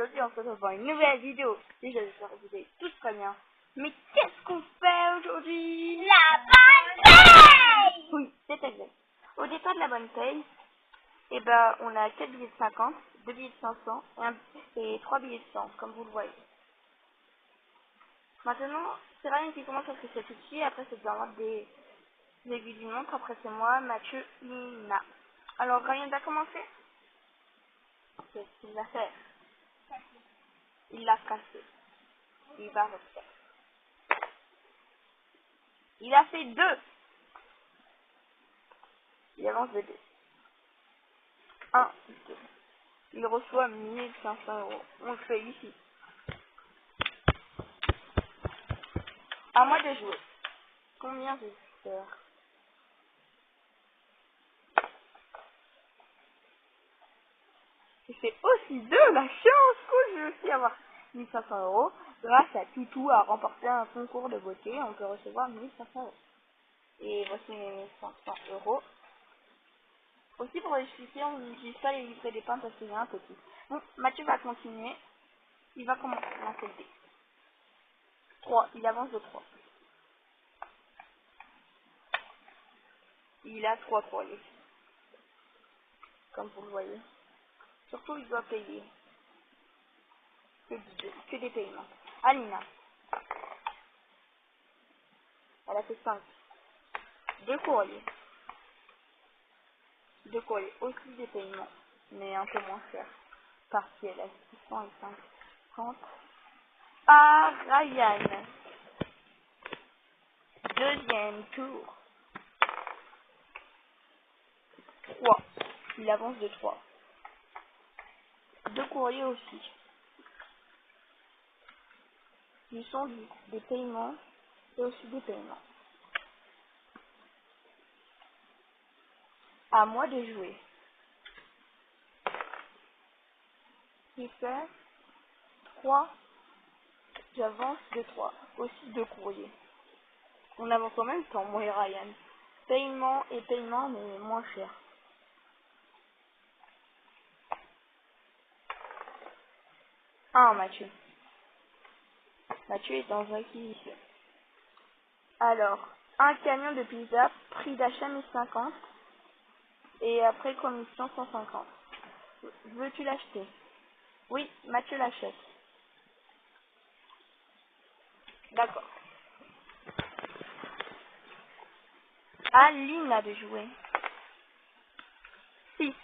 aujourd'hui on se retrouve pour une nouvelle vidéo. Déjà j'espère que vous allez tous très bien. Mais qu'est-ce qu'on fait aujourd'hui? La bonne paye! Oui, c'est exact. Au départ de la bonne paye, eh ben, on a 4 billets de 50, 2 billets de 500 et 3 billets de 100, comme vous le voyez. Maintenant, c'est Ryan qui commence à se faire tout de suite. Après, c'est dans l'ordre des aiguilles du montre. Après, c'est moi, Mathieu, Nina. Alors, Ryan va commencer. Qu'est-ce qu'il va faire? Il l'a cassé. Il va refaire. Il a fait 2. Il avance de 2. 1, 2. Il reçoit 1500 €. On le fait ici. À moi de jouer. Combien je vais faire? Je fais aussi 2. La chance que je vais aussi avoir 1500 €. Grâce à Toutou a remporté un concours de beauté. On peut recevoir 1500 €. Et voici mes 1500 €. Aussi, pour expliquer, on n'utilise pas les livrets des pains parce qu'il y a un petit. Bon, Mathieu va continuer. Il va commencer à lancer le dé. 3. Il avance de 3. Il a 3 croyez. Comme vous le voyez. Surtout, il doit payer. Que des paiements. Alina. Elle a fait 5. 2 courriers. 2 courriers. Aussi des paiements. Mais un peu moins cher. Partiel à 650. Ah, Ryan. Deuxième tour. 3. Il avance de 3. 2 courriers aussi. Ils sont des paiements et aussi des paiements. À moi de jouer. Il fait 3. J'avance de 3. Aussi 2 courriers. On avance en même temps, moi et Ryan. Paiement et paiement, mais moins cher. Mathieu. Mathieu est en acquisition. Alors, un camion de pizza, prix d'achat 1050 et après commission 150. Veux-tu l'acheter? Oui, Mathieu l'achète. D'accord. Lina de jouer. 6.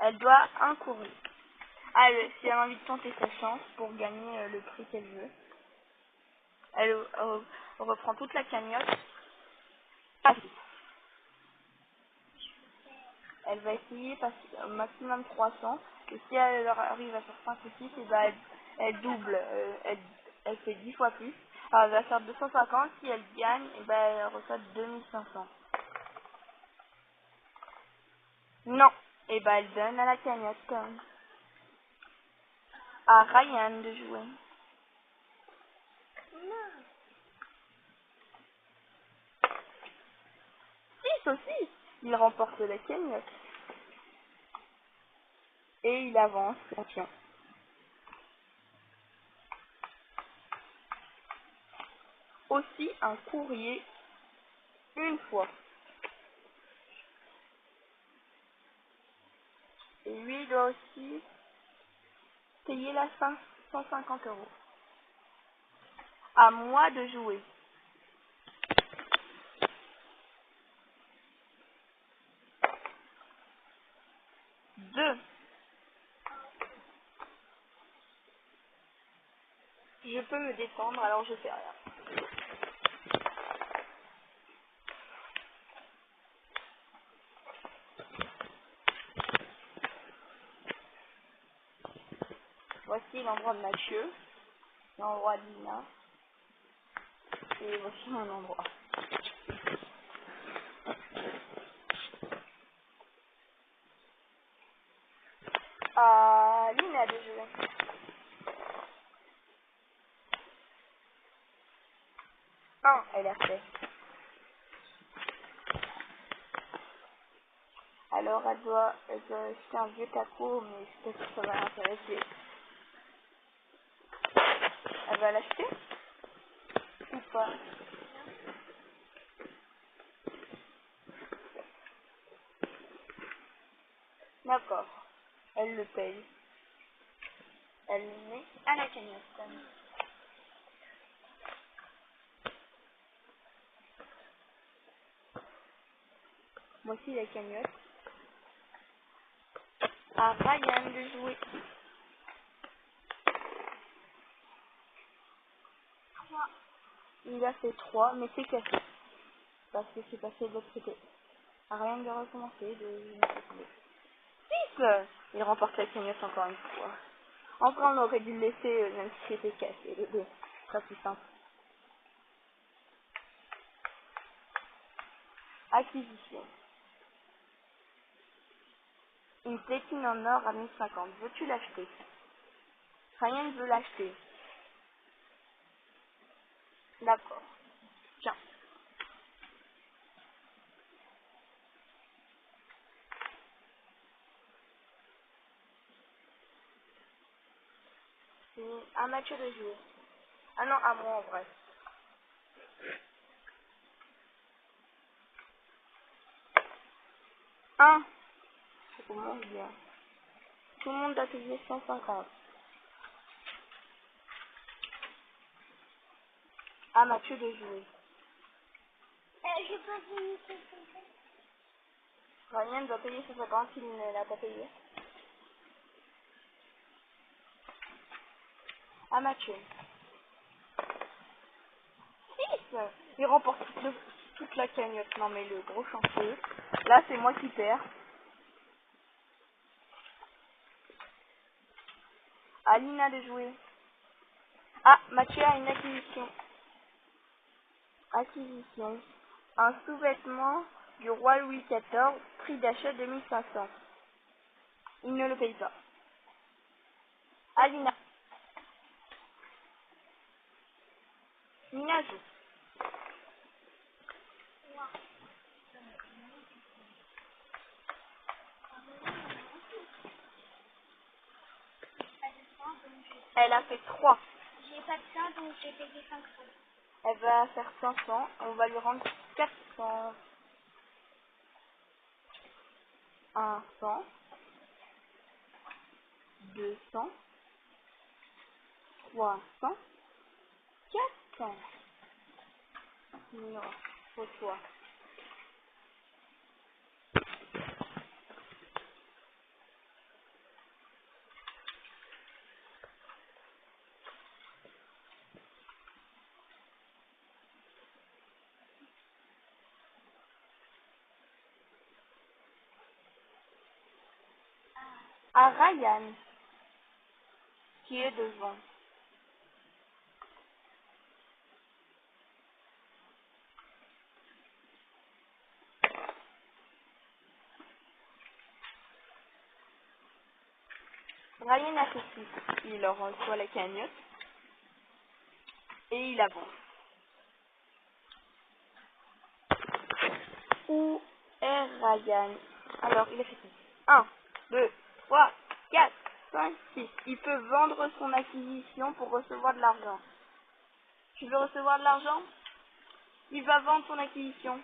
Elle doit un courrier. Si elle a envie de tenter sa chance pour gagner le prix qu'elle veut, elle reprend toute la cagnotte. Elle va essayer au maximum 300. Et si elle arrive à faire 5 ou 6, et ben elle double. Elle fait 10 fois plus. Alors elle va faire 250. Si elle gagne, et ben elle reçoit 2500. Non. Et ben elle donne à la cagnotte. À Ryan de jouer. Non. 6 aussi. Il remporte la cagnotte. Et il avance. Attention. Aussi un courrier une fois. Et lui, il doit aussi payer la fin 150 €. À moi de jouer. 2. Je peux me défendre, alors je fais rien. Voici l'endroit de Mathieu, l'endroit de Lina, et voici mon endroit. Lina de jouer. Elle a fait. Alors elle doit acheter un vieux taco, mais je sais pas si ça va l'intéresser. Elle va l'acheter ou pas? D'accord. Elle le paye. Elle le met à la cagnotte. Voici la cagnotte. À Ryan de jouer. Il a fait 3, mais c'est cassé. Parce que c'est passé de l'autre côté. À Ryan de recommencer, de 6. Il remporte la cagnotte encore une fois. Enfin, on aurait dû le laisser, même si c'était cassé. Le 2. Très plus simple. Acquisition. Une platine en or à 1050. Veux-tu l'acheter? Ryan veut l'acheter. D'accord. Tiens. C'est un match de jouer. Ah non, à moi en vrai. Un. C'est comment bien. Tout le monde a payé 150. À Mathieu de jouer. J'ai pas fini. Ryan doit payer 150 s'il ne l'a pas payé. À Mathieu. 6. Il remporte toute la cagnotte. Non mais le gros chantier. Là c'est moi qui perds. À Lina de jouer. Ah, Mathieu a une acquisition. Acquisition. Un sous-vêtement du roi Louis XIV, prix d'achat 2500. Il ne le paye pas. À Lina. Lina joue. Elle a fait 3. J'ai pas de ça, donc j'ai payé 500. Elle va faire 500. On va lui rendre 400. 100. 200. 300. 400. Non, pour toi. À Ryan, qui est devant. Ryan a fait 6. Il reçoit la cagnotte. Et il avance. Où est Ryan? Alors, il a fait 6. 1, 2, 3, 4, 5, 6. Il peut vendre son acquisition pour recevoir de l'argent. Tu veux recevoir de l'argent? Il va vendre son acquisition.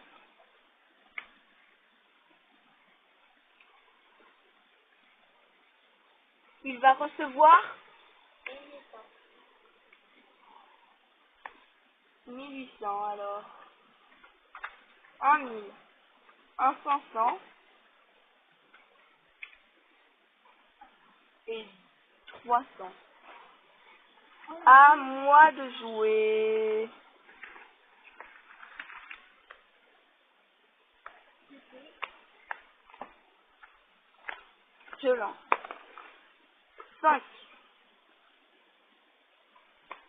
Il va recevoir 1800 alors. 1000. 500 et 300. À moi de jouer. Je lance. 5.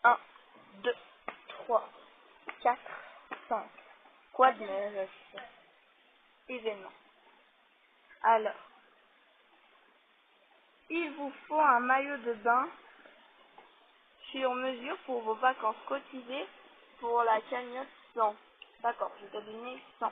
1, 2, 3, 4, 5. Quoi de neuf? Événement. Alors, il vous faut un maillot de bain sur mesure pour vos vacances cotisées pour la cagnotte 100. D'accord, je vais te donner 100.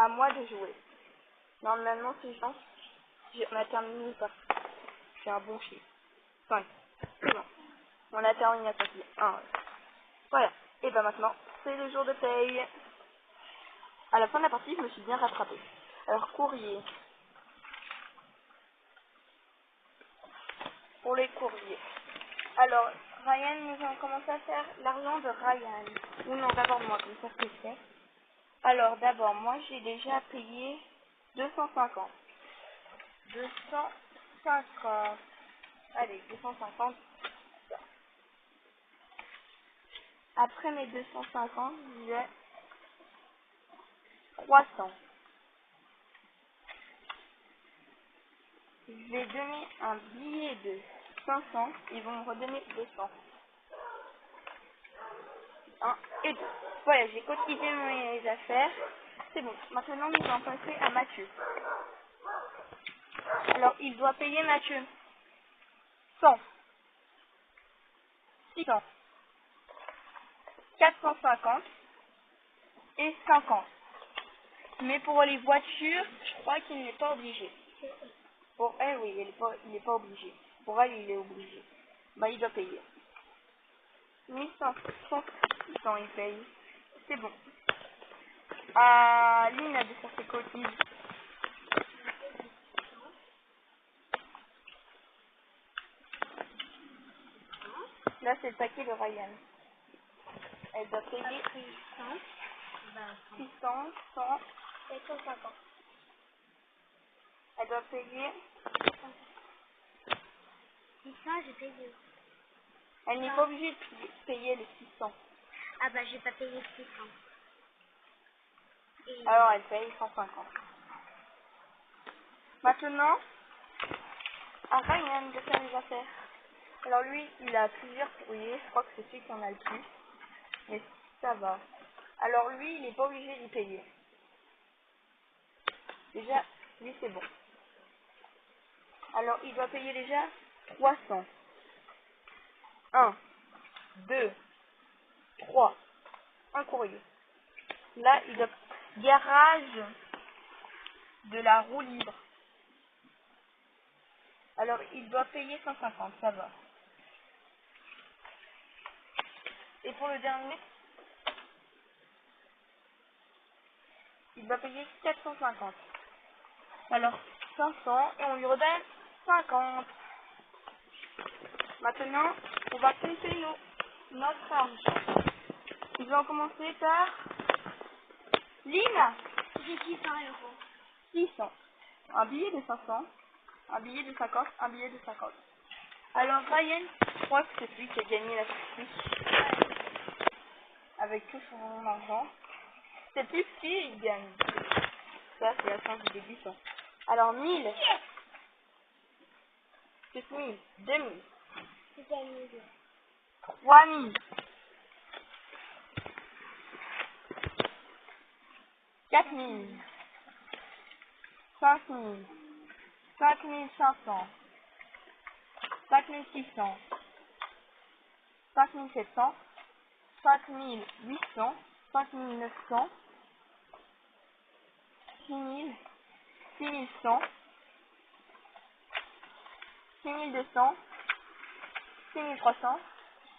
à moi de jouer. Normalement, c'est chance. On a terminé ou pas? C'est un bon chiffre. 5. C'est bon. On a terminé la partie. 1. Voilà. Et ben maintenant, c'est le jour de paye. À la fin de la partie, je me suis bien rattrapée. Alors, courrier. Pour les courriers. Alors, Ryan, nous allons commencer à faire l'argent de Ryan. Ou non, d'abord moi, comme ça c'est fait. Alors, d'abord, moi, j'ai déjà payé 250. 250. Allez, 250. Après mes 250, j'ai 300. Je vais donner un billet de 500. Ils vont me redonner 200. 1 et 2. Voilà, j'ai cotisé mes affaires. C'est bon. Maintenant, nous allons passer à Mathieu. Alors, il doit payer Mathieu 100, 600, 450 et 50. Mais pour les voitures, je crois qu'il n'est pas obligé. Pour elle, oui, il n'est pas obligé. Pour elle, il est obligé. Bah, il doit payer. 1100, 600, il paye. C'est bon. Ah, Lynn a dû faire ses cotises. Là, c'est le paquet de Ryan. Elle doit payer 600, 100 et 150. Elle doit payer 600, j'ai payé. Elle n'est pas obligée de payer les 600. Ah bah j'ai pas payé 600. Et... Alors elle paye 150. Maintenant, à Ryan de faire les affaires. Alors lui, il a plusieurs courriers. Je crois que c'est celui qui en a le plus. Mais ça va. Alors lui, il n'est pas obligé d'y payer. Déjà, lui c'est bon. Alors il doit payer déjà 300. 1, 2, 3. Un courrier. Là, il doit... Garage de la roue libre. Alors, il doit payer 150, ça va. Et pour le dernier, il doit payer 450. Alors, 500 et on lui redonne 50. Maintenant, on va compter notre argent. Nous allons commencer par Lina. j'ai 600 euros. 600. Un billet de 500. Un billet de 50. Un billet de 50. Alors, Ryan, je crois que c'est lui qui a gagné la partie. Avec tout son argent. C'est plus petit, il gagne. Ça, c'est la chance du débutant. Alors, 1000. Plus 1000. 2000. J'ai gagné 2. 3000. 4000. 5000. 5500. 5600. 5700. 5800. 5900. 6000. 6100. 6200. 6300.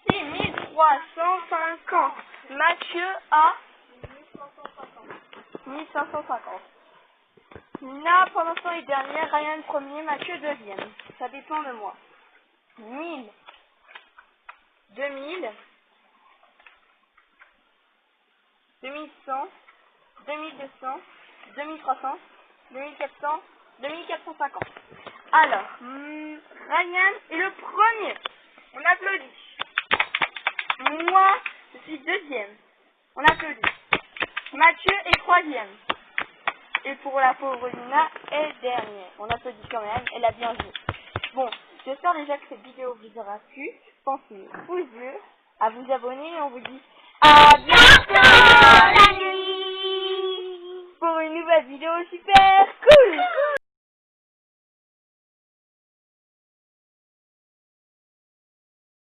6350. Mathieu a 1550. Nina, pour l'instant, est dernière. Ryan premier. Mathieu deuxième. Ça dépend de moi. 1000. 2000. 2100. 2200. 2300. 2400. 2450. Alors, Ryan est le premier. On applaudit. Moi, je suis deuxième. On applaudit. Mathieu est troisième. Et pour la pauvre Lina, elle est dernière. On applaudit quand même, elle a bien joué. Bon, j'espère déjà que cette vidéo vous aura plu. Pensez pouce bleu, à vous abonner et on vous dit à bientôt la nuit pour une nouvelle vidéo super cool.